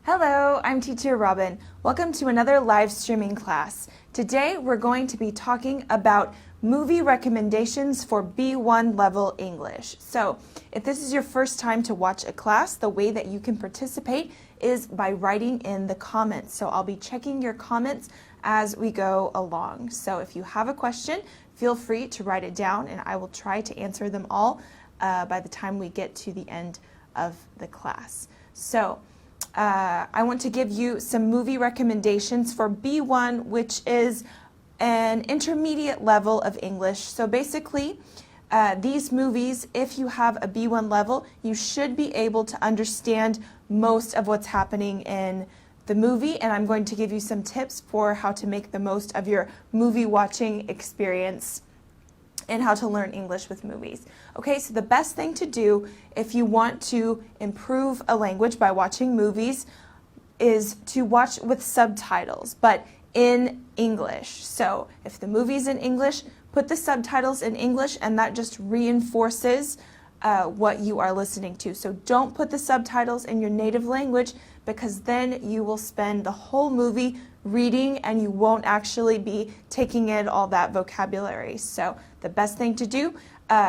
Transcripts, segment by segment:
Hello, I'm Teacher Robin. Welcome to another live streaming class. Today we're going to be talking about movie recommendations for B1 level English. So if this is your first time to watch a class, the way that you can participate is by writing in the comments. So I'll be checking your comments as we go along. So if you have a question, feel free to write it down and I will try to answer them all by the time we get to the end of the class. So I want to give you some movie recommendations for B1, which is an intermediate level of English. So basically, these movies, if you have a B1 level, you should be able to understand most of what's happening in the movie, and I'm going to give you some tips for how to make the most of your movie watching experience and how to learn English with movies. Okay, so the best thing to do if you want to improve a language by watching movies is to watch with subtitles, but in English. So if the movie's in English, put the subtitles in English and that just reinforces what you are listening to. So don't put the subtitles in your native language because then you will spend the whole movie reading and you won't actually be taking in all that vocabulary. So the best thing to do,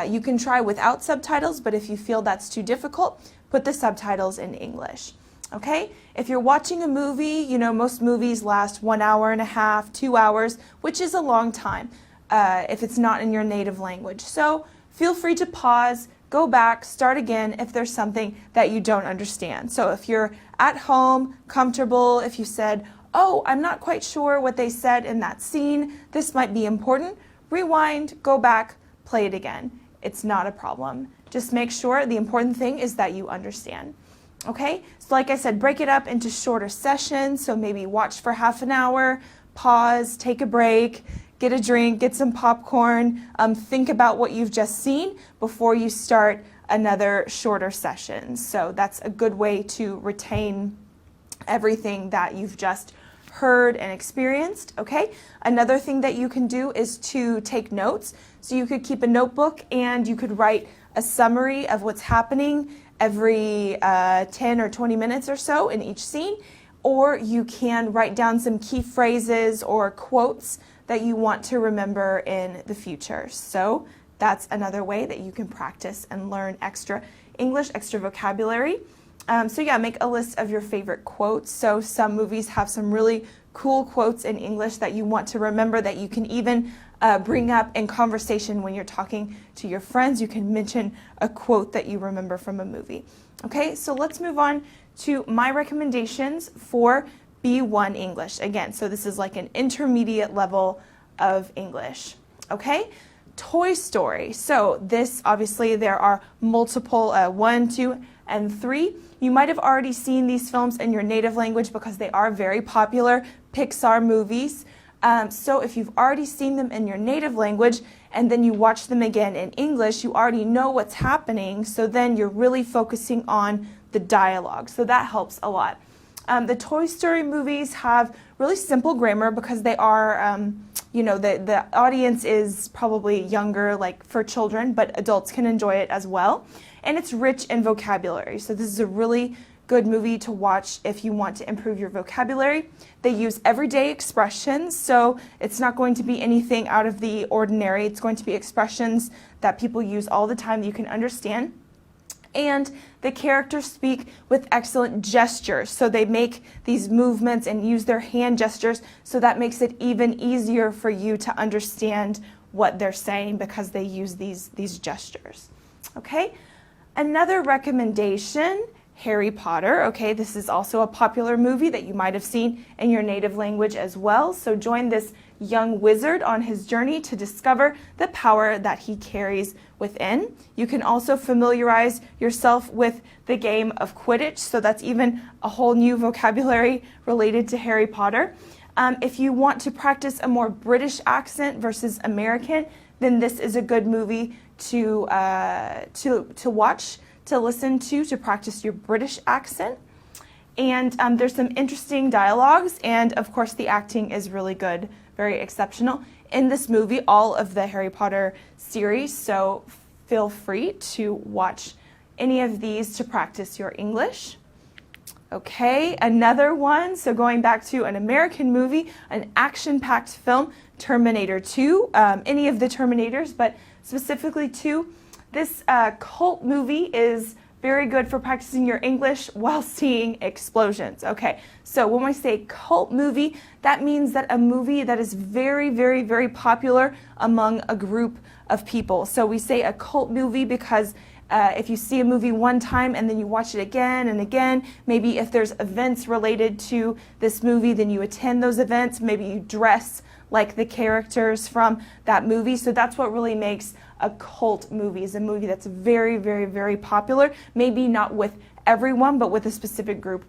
you can try without subtitles, but if you feel that's too difficult, put the subtitles in English. Okay? If you're watching a movie, you know, most movies last 1 hour and a half, 2 hours, which is a long time if it's not in your native language. So feel free to pause, go back, start again if there's something that you don't understand. So if you're at home, comfortable, if you said, oh, I'm not quite sure what they said in that scene, this might be important, rewind, go back, play it again. It's not a problem. Just make sure the important thing is that you understand. Okay, so like I said, break it up into shorter sessions. So maybe watch for half an hour, pause, take a break, get a drink, get some popcorn, think about what you've just seen before you start another shorter session. So that's a good way to retain everything that you've just heard and experienced. Okay, another thing that you can do is to take notes. So you could keep a notebook and you could write a summary of what's happening every 10 or 20 minutes or so in each scene, or you can write down some key phrases or quotes that you want to remember in the future. So that's another way that you can practice and learn extra English, extra vocabulary. So yeah, make a list of your favorite quotes. So some movies have some really cool quotes in English that you want to remember that you can even bring up in conversation when you're talking to your friends. You can mention a quote that you remember from a movie. Okay, so let's move on to my recommendations for B1 English. Again, so this is like an intermediate level of English. Okay, Toy Story. So this, obviously, there are multiple 1, 2, and 3. You might have already seen these films in your native language because they are very popular Pixar movies. So if you've already seen them in your native language and then you watch them again in English, you already know what's happening. So then you're really focusing on the dialogue. So that helps a lot. The Toy Story movies have really simple grammar because they are, you know, the audience is probably younger, like for children, but adults can enjoy it as well. And it's rich in vocabulary. So this is a really good movie to watch if you want to improve your vocabulary. They use everyday expressions, so it's not going to be anything out of the ordinary. It's going to be expressions that people use all the time that you can understand. And the characters speak with excellent gestures. So they make these movements and use their hand gestures, so that makes it even easier for you to understand what they're saying because they use these gestures. Okay? Another recommendation, Harry Potter. Okay, this is also a popular movie that you might have seen in your native language as well. So join this young wizard on his journey to discover the power that he carries within. You can also familiarize yourself with the game of Quidditch. So that's even a whole new vocabulary related to Harry Potter. If you want to practice a more British accent versus American, then this is a good movie to watch, to listen to practice your British accent. And there's some interesting dialogues, and of course the acting is really good, very exceptional in this movie, all of the Harry Potter series, so feel free to watch any of these to practice your English. Okay, another one, so going back to an American movie, an action-packed film, Terminator 2, any of the Terminators, but specifically 2. This cult movie is very good for practicing your English while seeing explosions. Okay, so when we say cult movie, that means that a movie that is very, very, very popular among a group of people. So we say a cult movie because if you see a movie one time and then you watch it again and again, maybe if there's events related to this movie, then you attend those events. Maybe you dress like the characters from that movie. So that's what really makes a cult movie, is a movie that's very, very, very popular. Maybe not with everyone, but with a specific group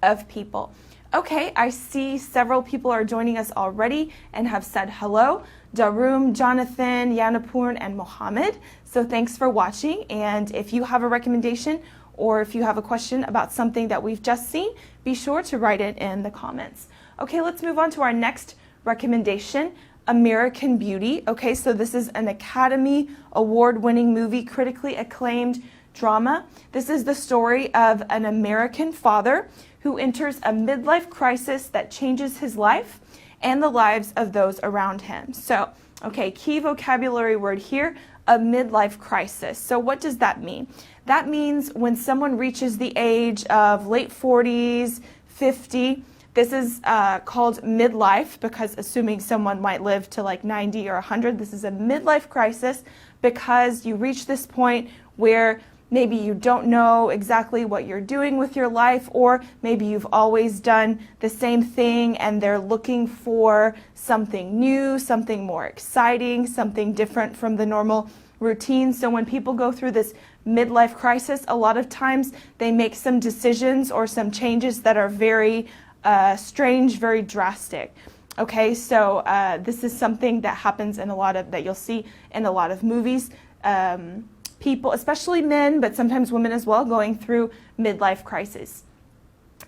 of people. Okay, I see several people are joining us already and have said hello. Darum, Jonathan, Yanapurn, and Mohammed. So thanks for watching, and if you have a recommendation or if you have a question about something that we've just seen, be sure to write it in the comments. Okay, let's move on to our next recommendation, American Beauty. Okay, so this is an Academy Award-winning movie, critically acclaimed drama. This is the story of an American father who enters a midlife crisis that changes his life and the lives of those around him. So, okay, key vocabulary word here, a midlife crisis. So what does that mean? That means when someone reaches the age of late 40s, 50, this is called midlife, because assuming someone might live to like 90 or 100, this is a midlife crisis because you reach this point where maybe you don't know exactly what you're doing with your life, or maybe you've always done the same thing and they're looking for something new, something more exciting, something different from the normal routine. So when people go through this midlife crisis, a lot of times they make some decisions or some changes that are very strange, very drastic. Okay, so this is something that happens in a lot of, that you'll see in a lot of movies. People, especially men, but sometimes women as well, going through midlife crisis.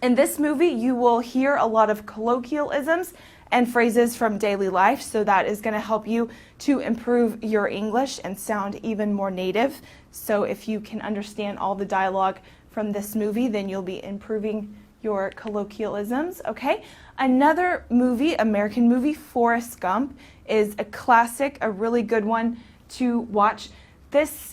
In this movie, you will hear a lot of colloquialisms and phrases from daily life, so that is going to help you to improve your English and sound even more native. So if you can understand all the dialogue from this movie, then you'll be improving your colloquialisms. Okay, another movie, American movie, Forrest Gump, is a classic, a really good one to watch.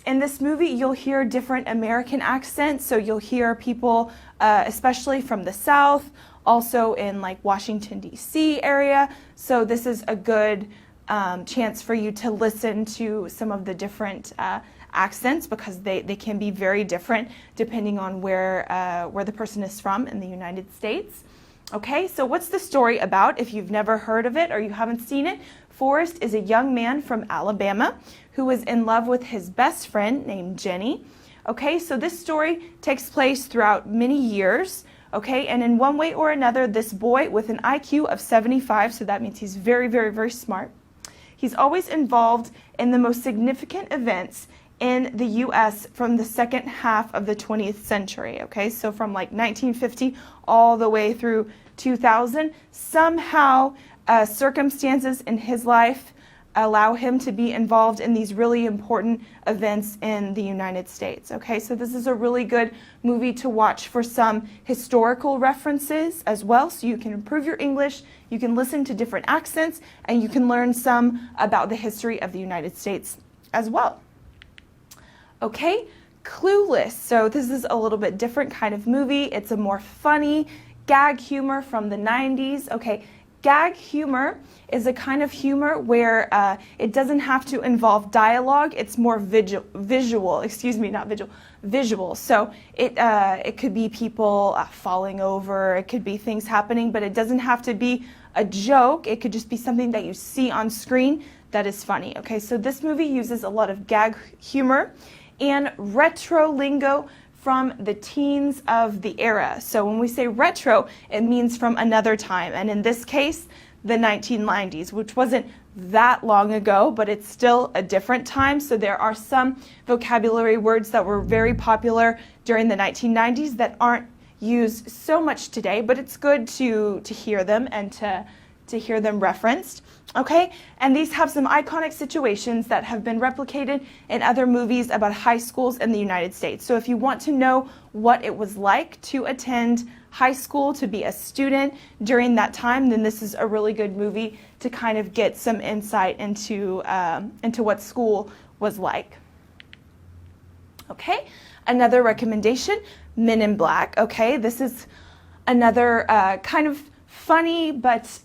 In this movie, you'll hear different American accents, so you'll hear people, especially from the South, also in like Washington, D.C. area. So this is a good chance for you to listen to some of the different accents, because they can be very different depending on where the person is from in the United States. Okay, so what's the story about if you've never heard of it or you haven't seen it? Forrest is a young man from Alabama who is in love with his best friend named Jenny. Okay, so this story takes place throughout many years. Okay, and in one way or another, this boy with an IQ of 75, so that means he's very, very, very smart, he's always involved in the most significant events in the U.S. from the second half of the 20th century. Okay, so from like 1950 all the way through 2000, somehow circumstances in his life allow him to be involved in these really important events in the United States. Okay, so this is a really good movie to watch for some historical references as well, so you can improve your English, you can listen to different accents, and you can learn some about the history of the United States as well. Okay, Clueless. So this is a little bit different kind of movie. It's a more funny gag humor from the 90s. Okay, gag humor is a kind of humor where it doesn't have to involve dialogue. It's more visual. So it could be people falling over. It could be things happening, but it doesn't have to be a joke. It could just be something that you see on screen that is funny. Okay, so this movie uses a lot of gag humor and retro lingo from the teens of the era. So when we say retro, it means from another time, and in this case, the 1990s, which wasn't that long ago, but it's still a different time. So there are some vocabulary words that were very popular during the 1990s that aren't used so much today, but it's good to hear them and to hear them referenced. Okay, and these have some iconic situations that have been replicated in other movies about high schools in the United States. So if you want to know what it was like to attend high school, to be a student during that time, then this is a really good movie to kind of get some insight into what school was like. Okay, another recommendation, Men in Black. Okay, this is another kind of funny, but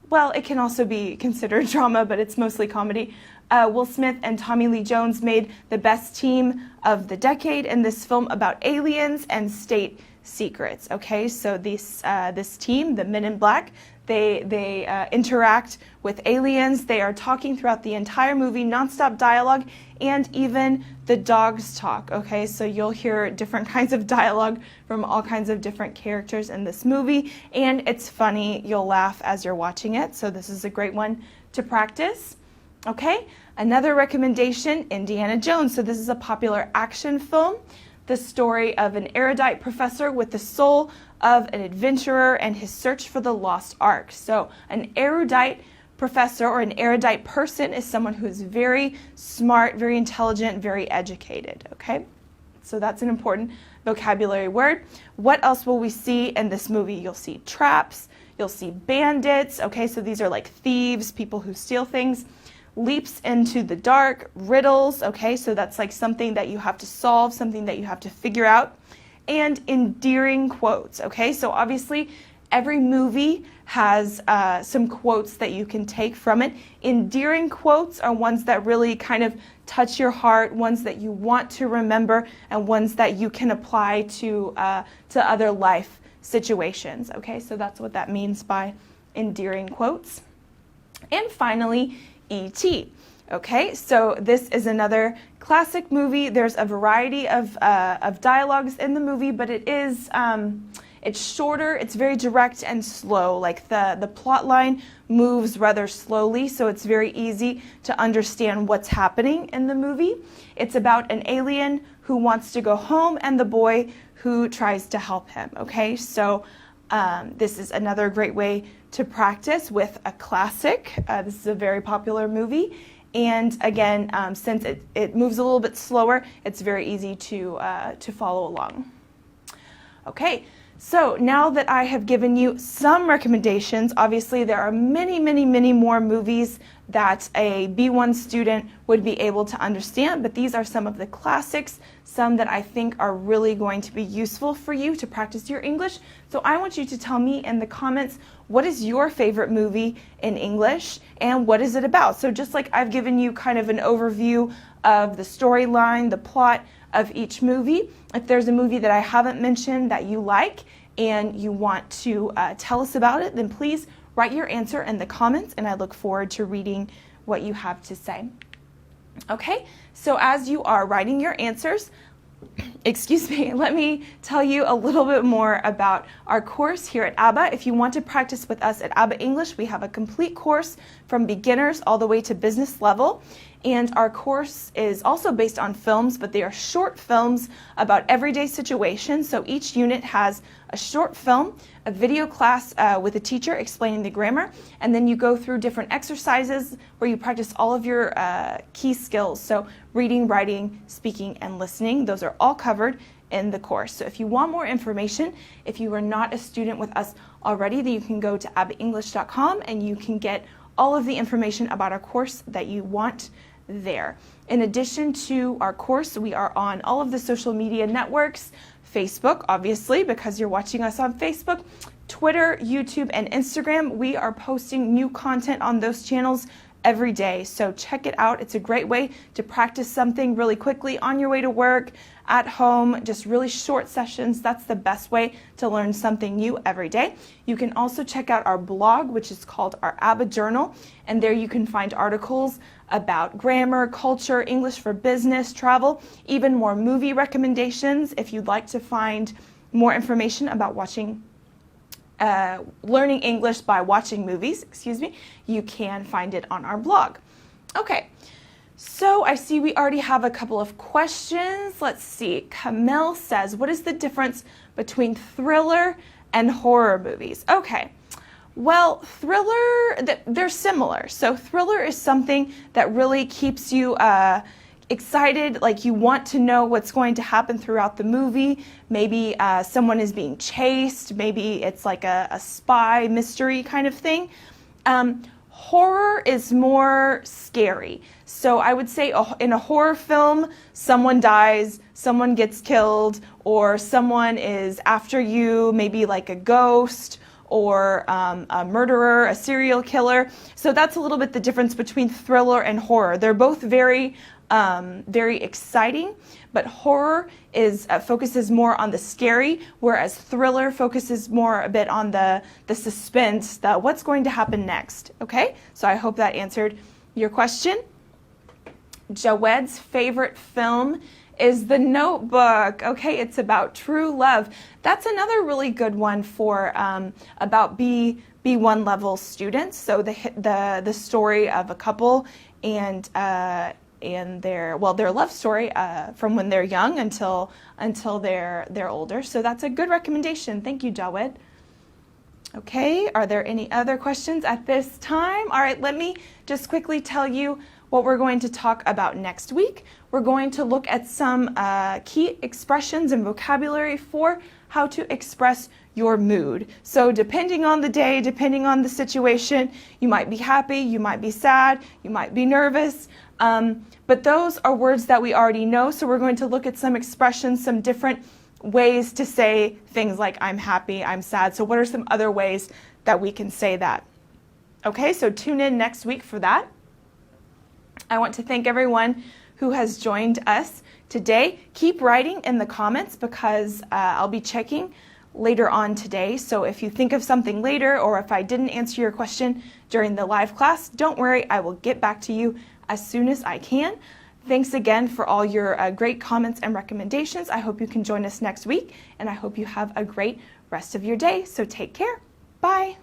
well, it can also be considered drama, but it's mostly comedy. Will Smith and Tommy Lee Jones made the best team of the decade in this film about aliens and state secrets. Okay, so this team, the Men in Black, they interact with aliens. They are talking throughout the entire movie, nonstop dialogue, and even the dogs talk. Okay, so you'll hear different kinds of dialogue from all kinds of different characters in this movie, and it's funny. You'll laugh as you're watching it, so this is a great one to practice. Okay, another recommendation, Indiana Jones. So this is a popular action film, the story of an erudite professor with the soul of an adventurer and his search for the lost ark. So an erudite professor or an erudite person is someone who is very smart, very intelligent, very educated. Okay, so that's an important vocabulary word. What else will we see in this movie? You'll see traps, you'll see bandits. Okay, so these are like thieves, people who steal things. Leaps into the dark, riddles. Okay, so that's like something that you have to solve, something that you have to figure out. And endearing quotes. Okay, so obviously every movie has some quotes that you can take from it. Endearing quotes are ones that really kind of touch your heart, ones that you want to remember, and ones that you can apply to other life situations. Okay, so that's what that means by endearing quotes. And finally, E.T. Okay, so this is another classic movie. There's a variety of dialogues in the movie, but it's shorter, it's very direct and slow. Like the plot line moves rather slowly, so it's very easy to understand what's happening in the movie. It's about an alien who wants to go home and the boy who tries to help him. Okay, so this is another great way to practice with a classic. This is a very popular movie. And again, since it moves a little bit slower, it's very easy to follow along. Okay, so now that I have given you some recommendations, obviously there are many, many, many more movies that a B1 student would be able to understand, but these are some of the classics, some that I think are really going to be useful for you to practice your English. So I want you to tell me in the comments, what is your favorite movie in English and what is it about? So just like I've given you kind of an overview of the storyline, the plot of each movie, if there's a movie that I haven't mentioned that you like and you want to tell us about it, then please write your answer in the comments and I look forward to reading what you have to say. Okay, so as you are writing your answers, let me tell you a little bit more about our course here at ABBA. If you want to practice with us at ABBA English, we have a complete course from beginners all the way to business level. And our course is also based on films, but they are short films about everyday situations. So each unit has a short film, a video class with a teacher explaining the grammar, and then you go through different exercises where you practice all of your key skills. So reading, writing, speaking, and listening, those are all covered in the course. So if you want more information, if you are not a student with us already, then you can go to abbaenglish.com and you can get all of the information about our course that you want there. In addition to our course, we are on all of the social media networks, Facebook, obviously, because you're watching us on Facebook, Twitter, YouTube, and Instagram. We are posting new content on those channels every day, so check it out. It's a great way to practice something really quickly on your way to work, at home, just really short sessions. That's the best way to learn something new every day. You can also check out our blog, which is called our ABBA Journal, and there you can find articles about grammar, culture, English for business, travel, even more movie recommendations. If you'd like to find more information about learning English by watching movies, you can find it on our blog. Okay, so I see we already have a couple of questions. Let's see. Kamel says, what is the difference between thriller and horror movies? Okay, Well, thriller, they're similar. So thriller is something that really keeps you excited, like you want to know what's going to happen throughout the movie. Maybe someone is being chased. Maybe it's like a spy mystery kind of thing. Horror is more scary. So I would say in a horror film, someone dies, someone gets killed, or someone is after you, maybe like a ghost or a murderer, a serial killer. So that's a little bit the difference between thriller and horror. They're both very exciting, but horror focuses more on the scary, whereas thriller focuses more a bit on the suspense, what's going to happen next. Okay, so I hope that answered your question. Jawed's favorite film is The Notebook. Okay, it's about true love. That's another really good one for about B1 level students. So the story of a couple and their love story from when they're young until they're older. So that's a good recommendation. Thank you, Jawed. Okay, are there any other questions at this time? All right, let me just quickly tell you what we're going to talk about next week. We're going to look at some key expressions and vocabulary for how to express your mood. So depending on the day, depending on the situation, you might be happy, you might be sad, you might be nervous. But those are words that we already know, so we're going to look at some expressions, some different ways to say things like I'm happy, I'm sad. So what are some other ways that we can say that? Okay, so tune in next week for that. I want to thank everyone who has joined us today. Keep writing in the comments because I'll be checking later on today. So if you think of something later or if I didn't answer your question during the live class, don't worry, I will get back to you as soon as I can. Thanks again for all your great comments and recommendations. I hope you can join us next week, and I hope you have a great rest of your day. So take care. Bye.